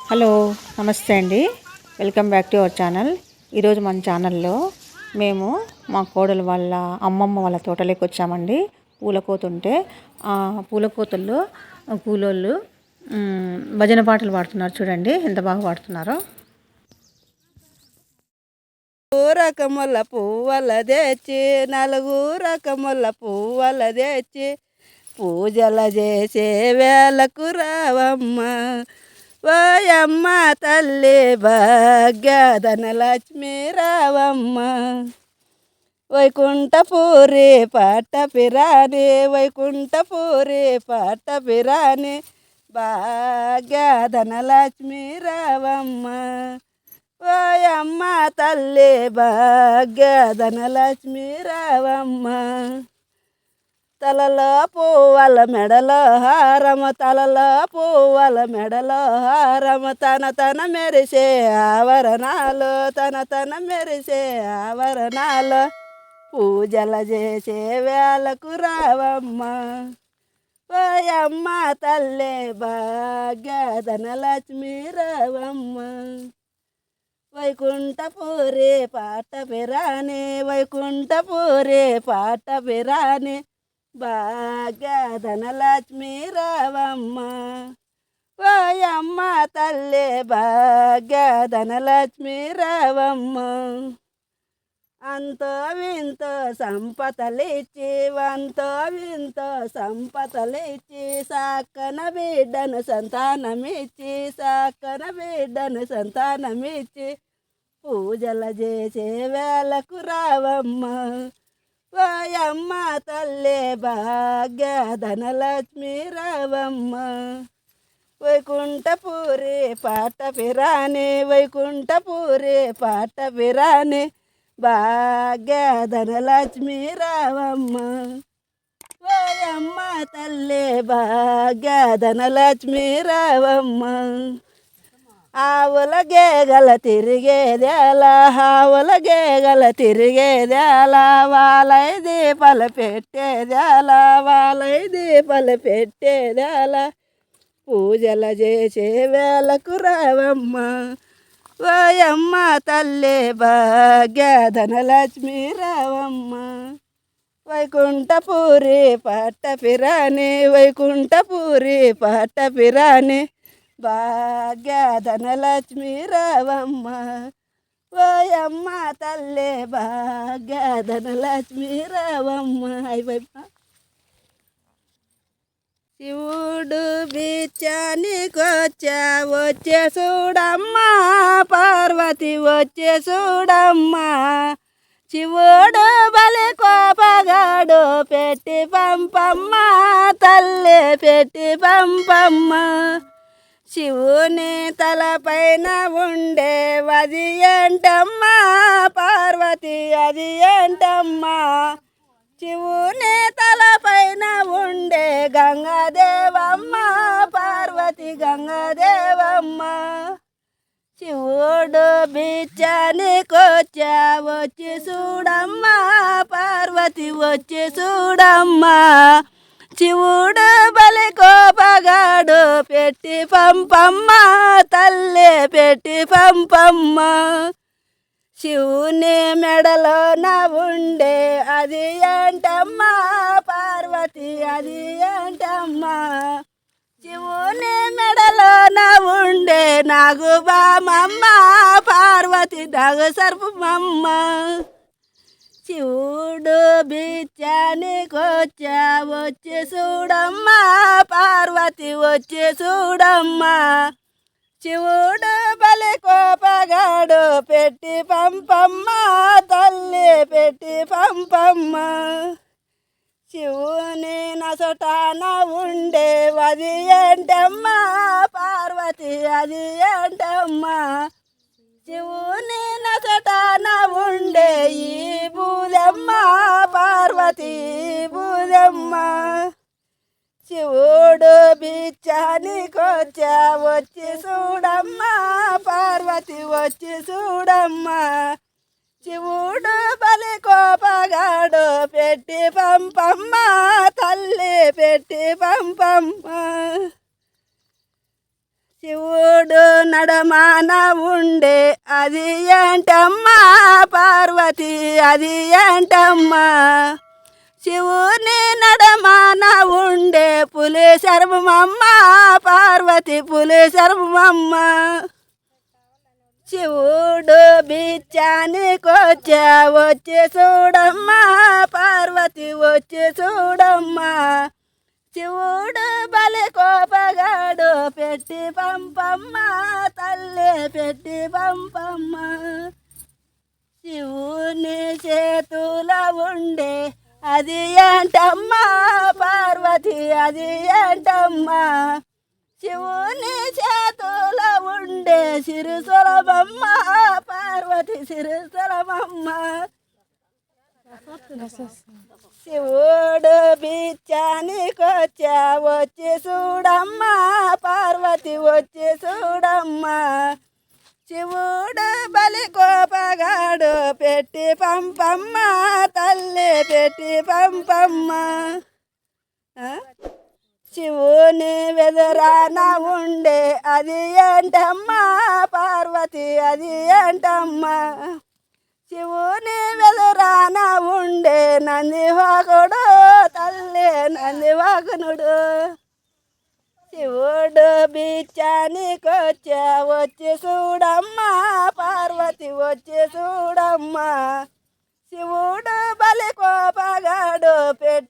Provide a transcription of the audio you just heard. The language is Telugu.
హలో నమస్తే అండి. Welcome back to our channel. ఈరోజు మన ఛానల్లో మేము మా కోడలు వాళ్ళ అమ్మమ్మ వాళ్ళ తోటలోకి వచ్చామండి. పూలకోతుంటే ఆ పూలకోతుల్లో కూలోళ్ళు భజన పాటలు పాడుతున్నారు. చూడండి ఎంత బాగా పాడుతున్నారో. రకముల పువ్వుల తెచ్చి రకముల పువ్వుల తెచ్చి పూజల చేసే వేళకు రావమ్మ ఓయమ్మ తల్లి భాగ్యధనలక్ష్మి రావమ్మ. వైకుంఠపురి పట్టపిరాని వైకుంఠపురి పట్టపిరాని భాగ్యధనలక్ష్మి రావమ్మ ఓయమ్మ తల్లి భాగ్యధనలక్ష్మి రావమ్మ. తలలో పువ్వుల మెడలో హారము తలలో పువ్వుల మెడలో హారము తన మెరిసే ఆవరణాలు తన మెరిసే ఆవరణాలు పూజల చేసే వేళకు రావమ్మ ఓయమ్మ తల్లి భాగ్యధనలక్ష్మి రావమ్మ. వైకుంఠపురి పట్టపిరాని వైకుంఠపురి పట్టపిరాని భాగ్యధనలక్ష్మి రావమ్మ ఓయమ్మ తల్లి భాగ్యధనలక్ష్మి రావమ్మ. అంతో వింతో సంపదలిచ్చి వంతో వింతో సంపదలిచ్చి సాక్కన బిడ్డను సంతానమిచ్చి సాక్కన బిడ్డను సంతానమిచ్చి పూజల చేసే వేళకు రావమ్మ ఓయమ్మ తల్లి భాగ్యధనలక్ష్మి రావమ్మ. వైకుంఠపురి పట్టపిరాని వైకుంఠపురి పట్టపిరాని భాగ్యధనలక్ష్మి రావమ్మ ఓయమ్మ తల్లి భాగ్యధనలక్ష్మి రావమ్మ. ఆవుల గేగల తిరిగేదేలా ఆవుల గేగల తిరిగేదేలా వాళ్ళై దీపాలు పెట్టేదేలా వాళ్ళై దీపాలు పెట్టేదేలా పూజల చేసే వేళకు రావమ్మ ఓయమ్మ తల్లి భాగ్యధనలక్ష్మి రావమ్మ. వైకుంఠపురి పట్టపిరాని వైకుంఠపురి పట్టపిరాని భాగ్యధనలక్ష్మి రావమ్మ ఓయమ్మ తల్లి భాగ్యధనలక్ష్మి రావమ్మ. అయిపోయి శివుడు బిచ్చానికొచ్చా వచ్చే చూడమ్మా పార్వతి వచ్చే చూడమ్మా శివుడు బలి కోపగాడు పెట్టి పంపమ్మ తల్లి పెట్టి పంపమ్మ. శివుని తలపైన ఉండే అది ఏంటమ్మా పార్వతి అది ఏంటమ్మా శివుని తలపైన ఉండే గంగాదేవమ్మ పార్వతి గంగాదేవమ్మ. శివుడు బిచ్చానికొచ్చా వచ్చి చూడమ్మా పార్వతి వచ్చి చూడమ్మా శివుడు బలి కోపగాడు పెట్టి పంపమ్మ తల్లి పెట్టి పంపమ్మ. శివుని మెడలోన ఉండే అది ఏంటమ్మా పార్వతి అది ఏంటమ్మా శివుని మెడలోన ఉండే నాగు బామమ్మ పార్వతి నాగు సర్పమమ్మ. శివుడు బిచ్చానికొచ్చా వచ్చి చూడమ్మా పార్వతి వచ్చి చూడమ్మా శివుడు బలి కోపగాడు పెట్టి పంపమ్మ తల్లి పెట్టి పంపమ్మ. శివుని నసటాన ఉండే అది ఏంటమ్మా పార్వతి అది ఏంటమ్మా శివుని నసటాన ఉండే ఈ బూదమ్మ పార్వతి బూదమ్మ. శివుడు బిచ్చానికొచ్చా వచ్చి చూడమ్మా పార్వతి వచ్చి చూడమ్మా శివుడు బలి కోపగాడు పెట్టి పంపమ్మ తల్లి పెట్టి పంపమ్మ. శివుడు నడమాన ఉండే అది ఏంటమ్మా పార్వతి అది ఏంటమ్మా శివుని నడమాన ఉండే పులి శర్మమ్మ పార్వతి పులి శర్మమ్మ శివుడు బిచ్చానికొచ్చా వచ్చి చూడమ్మా పార్వతి వచ్చి చూడమ్మా శివుడు బలి కోపగాడు పెట్టి పంపమ్మ తల్లి పెట్టి పంపమ్మ శివుని చేతుల ఉండే అది ఏంటమ్మా పార్వతి అది ఏంటమ్మా శివుని చేతుల ఉండే సిరిసులమమ్మ పార్వతి సిరిసులమమ్మ శివుడు బిచ్చానికొచ్చా వచ్చి చూడమ్మా పార్వతి వచ్చి చూడమ్మా శివుడు బలి కోపగాడు పెట్టి పంపమ్మ తల్లి పెట్టి పంపమ్మ శివుని వెదురాన ఉండే అది ఏంటమ్మా పార్వతి అది ఏంటమ్మా శివుని వెదురాన ఉండే నందివాకుడు తల్లి నందివాకునుడు శివుడు బిచ్చానికొచ్చా వచ్చి చూడమ్మా పార్వతి వచ్చి చూడమ్మా శివుడు బలి కోపగాడు పెట్టి